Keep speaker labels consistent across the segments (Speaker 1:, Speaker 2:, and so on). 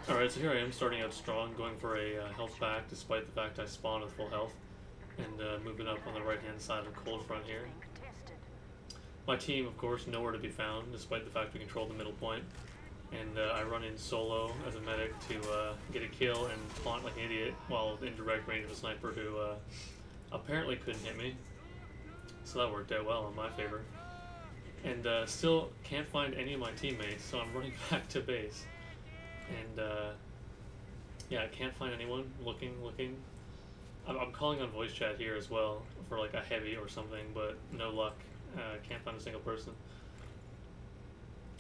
Speaker 1: Alright, so here I am starting out strong, going for a health pack despite the fact I spawned with full health, and moving up on the right hand side of Cold Front here. My team, of course, nowhere to be found despite the fact we control the middle point, and I run in solo as a medic to get a kill and taunt like an idiot while in direct range of a sniper who apparently couldn't hit me, so that worked out well in my favor. And still can't find any of my teammates, so I'm running back to base. And yeah, I can't find anyone. Looking. I'm calling on voice chat here as well for like a heavy or something, but no luck. Can't find a single person.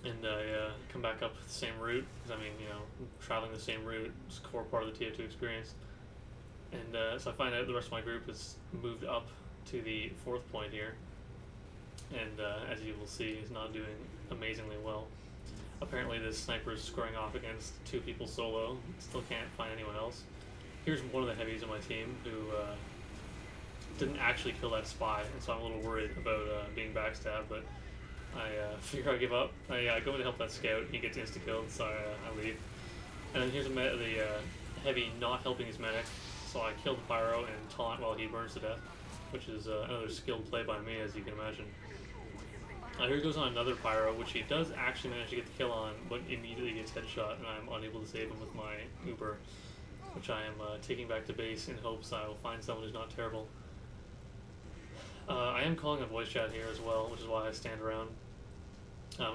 Speaker 1: And I come back up the same route, because I mean, you know, traveling the same route is a core part of the TF2 experience. And so I find out the rest of my group has moved up to the 4th point here, and as you will see, is not doing amazingly well. Apparently this sniper is squaring off against 2 people solo. Still can't find anyone else. Here's one of the heavies on my team who didn't actually kill that spy, and so I'm a little worried about being backstabbed, but I figure I give up. I go in to help that scout. He gets insta-killed, so I leave. And then here's the heavy not helping his medic, so I kill the pyro and taunt while he burns to death, which is another skilled play by me, as you can imagine. Here goes on another pyro, which he does actually manage to get the kill on, but immediately gets headshot, and I'm unable to save him with my Uber, which I am taking back to base in hopes I will find someone who's not terrible. I am calling on voice chat here as well, which is why I stand around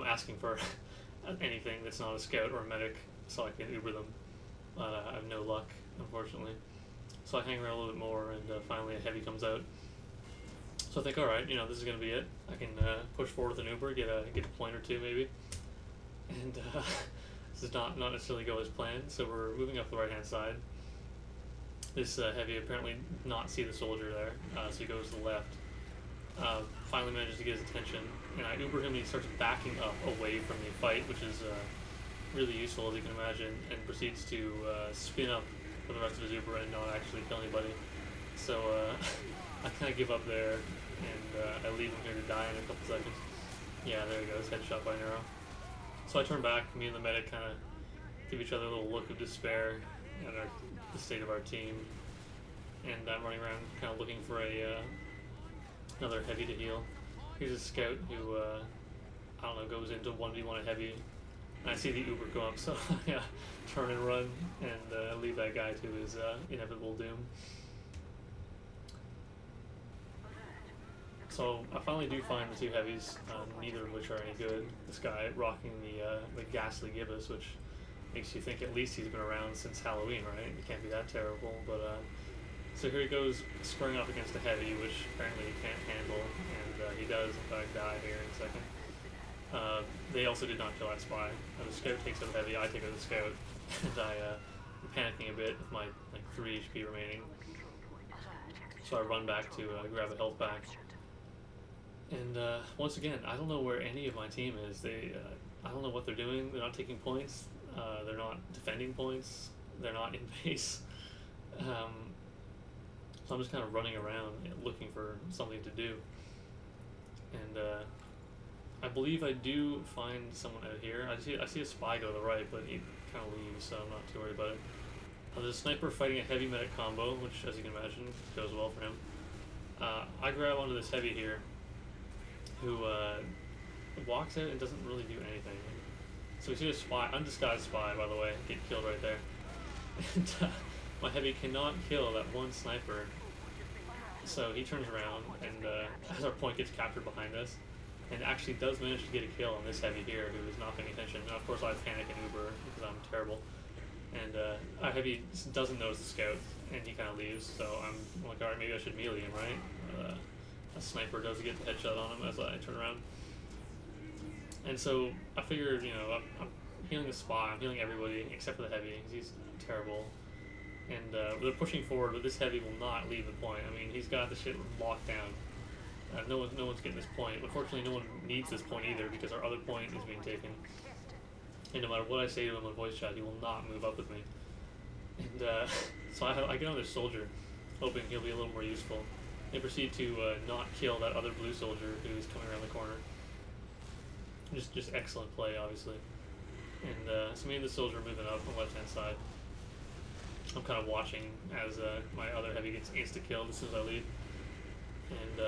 Speaker 1: asking for anything that's not a scout or a medic, so I can Uber them. I have no luck, unfortunately. So I hang around a little bit more, and finally a heavy comes out. So I think, alright, you know, this is going to be it. I can push forward with an Uber, get a point or two maybe. And this does not necessarily go as planned, so we're moving up the right-hand side. This heavy apparently did not see the soldier there, so he goes to the left. Finally manages to get his attention, and I Uber him and he starts backing up away from the fight, which is really useful, as you can imagine, and proceeds to spin up for the rest of his Uber and not actually kill anybody. So I kind of give up there, and I leave him here to die in a couple seconds. Yeah, there he goes, headshot by an arrow. So I turn back, me and the medic kind of give each other a little look of despair at the state of our team, and I'm running around kind of looking for another heavy to heal. Here's a scout who, I don't know, goes into 1v1 a heavy, and I see the Uber go up, so yeah, turn and run, and leave that guy to his inevitable doom. So I finally do find the 2 heavies, neither of which are any good. This guy rocking the ghastly gibbous, which makes you think at least he's been around since Halloween, right? It can't be that terrible, but so here he goes squaring off against a heavy, which apparently he can't handle, and he does in fact die here in a second. They also did not kill that spy. The scout takes out the heavy, I take out the scout, and I'm panicking a bit with my like 3 HP remaining. So I run back to grab a health pack. And once again, I don't know where any of my team is. I don't know what they're doing. They're not taking points. They're not defending points. They're not in base. So I'm just kind of running around looking for something to do. And I believe I do find someone out here. I see a spy go to the right, but he kind of leaves, so I'm not too worried about it. There's a sniper fighting a heavy medic combo, which, as you can imagine, goes well for him. I grab onto this heavy here, who walks out and doesn't really do anything. So we see a spy, undisguised spy, by the way, get killed right there. And my heavy cannot kill that one sniper. So he turns around, and as our point gets captured behind us, and actually does manage to get a kill on this heavy here, who is not paying attention. And of course I panic and Uber, because I'm terrible. And our heavy doesn't notice the scout, and he kind of leaves, so I'm like, alright, maybe I should melee him, right? A sniper does get the headshot on him as I turn around. And so I figured, you know, I'm healing the spy, I'm healing everybody except for the heavy, because he's terrible. And they're pushing forward, but this heavy will not leave the point. I mean, he's got the shit locked down. No one's getting this point. Unfortunately, no one needs this point either, because our other point is being taken. And no matter what I say to him on voice chat, he will not move up with me. And so I get on this soldier, hoping he'll be a little more useful. They proceed to not kill that other blue soldier who's coming around the corner. Just excellent play, obviously. And so me and the soldier are moving up on the left-hand side. I'm kind of watching as my other heavy gets insta-killed as soon as I leave. And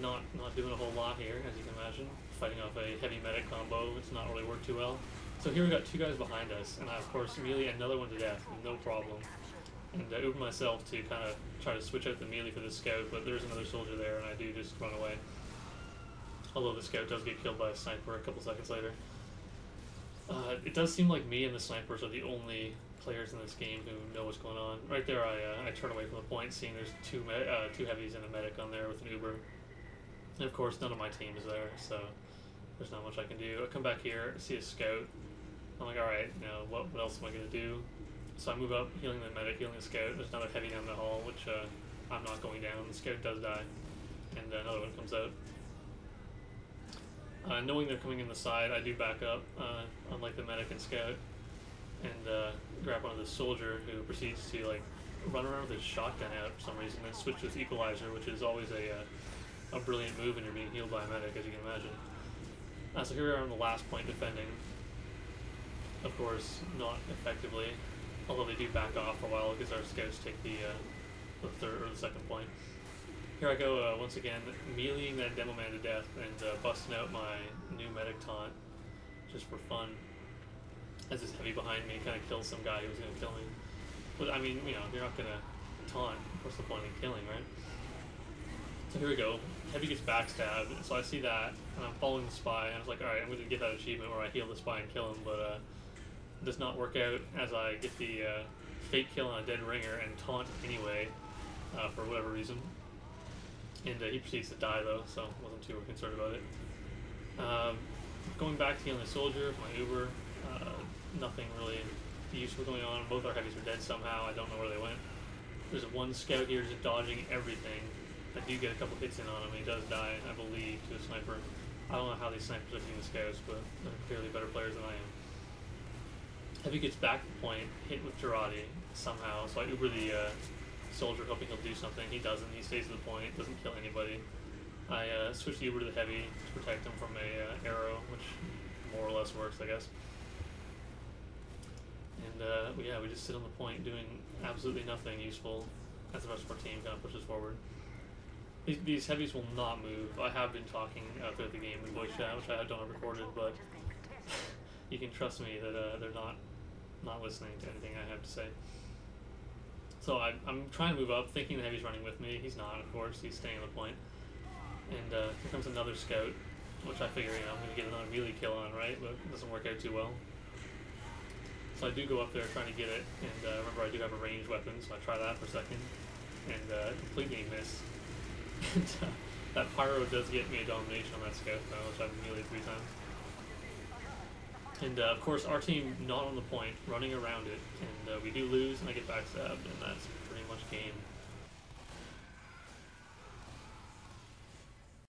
Speaker 1: not doing a whole lot here, as you can imagine. Fighting off a heavy medic combo, it's not really worked too well. So here we got two guys behind us, and I of course melee another one to death, no problem. And I Uber myself to kind of try to switch out the melee for the scout, but there's another soldier there, and I do just run away. Although the scout does get killed by a sniper a couple seconds later. It does seem like me and the snipers are the only players in this game who know what's going on. Right there, I turn away from the point, seeing there's two heavies and a medic on there with an Uber. And of course, none of my team is there, so there's not much I can do. I come back here, see a scout. I'm like, alright, you know, what else am I going to do? So I move up, healing the medic, healing the scout. There's another heavy down the hall, which I'm not going down. The scout does die, and another one comes out. Knowing they're coming in the side, I do back up, unlike the medic and scout, and grab onto the soldier, who proceeds to like run around with his shotgun out for some reason, and switch with equalizer, which is always a brilliant move when you're being healed by a medic, as you can imagine. So here we are on the last point defending. Of course, not effectively, although they do back off for a while because our scouts take the third or the second point. Here I go once again, meleeing that demo man to death and busting out my new medic taunt just for fun. As this heavy behind me kind of kills some guy who was going to kill me. But I mean, you know, you're not going to taunt. What's the point in killing, right? So here we go. Heavy gets backstabbed, so I see that, and I'm following the spy, and I was like, alright, I'm going to get that achievement where I heal the spy and kill him, but it does not work out as I get the fake kill on a dead ringer and taunt anyway, for whatever reason. And he proceeds to die though, so I wasn't too concerned about it. Going back to healing the soldier, my Uber, nothing really useful going on. Both our heavies are dead somehow, I don't know where they went. There's one scout here just dodging everything. I do get a couple hits in on him, and he does die, I believe, to a sniper. I don't know how these snipers are hitting the scouts, but they're clearly better players than I am. Heavy gets back to the point, hit with Girardi somehow, so I Uber the soldier hoping he'll do something. He doesn't, he stays at the point, doesn't kill anybody. I switch the Uber to the heavy to protect him from a arrow, which more or less works, I guess. And yeah, we just sit on the point doing absolutely nothing useful as the rest of our team kind of pushes forward. These heavies will not move. I have been talking throughout the game in voice chat, which I don't have recorded, but you can trust me that they're not listening to anything I have to say. So I'm trying to move up, thinking the heavy's running with me. He's not, of course. He's staying on the point. And here comes another scout, which I figure, you know, I'm going to get another melee kill on, right? But it doesn't work out too well. So I do go up there trying to get it, and remember I do have a ranged weapon, so I try that for a second, and completely miss. And that pyro does get me a domination on that scout, though, which I've meleeed 3 times. And of course, our team not on the point, running around it, and we do lose, and I get backstabbed, and that's pretty much game.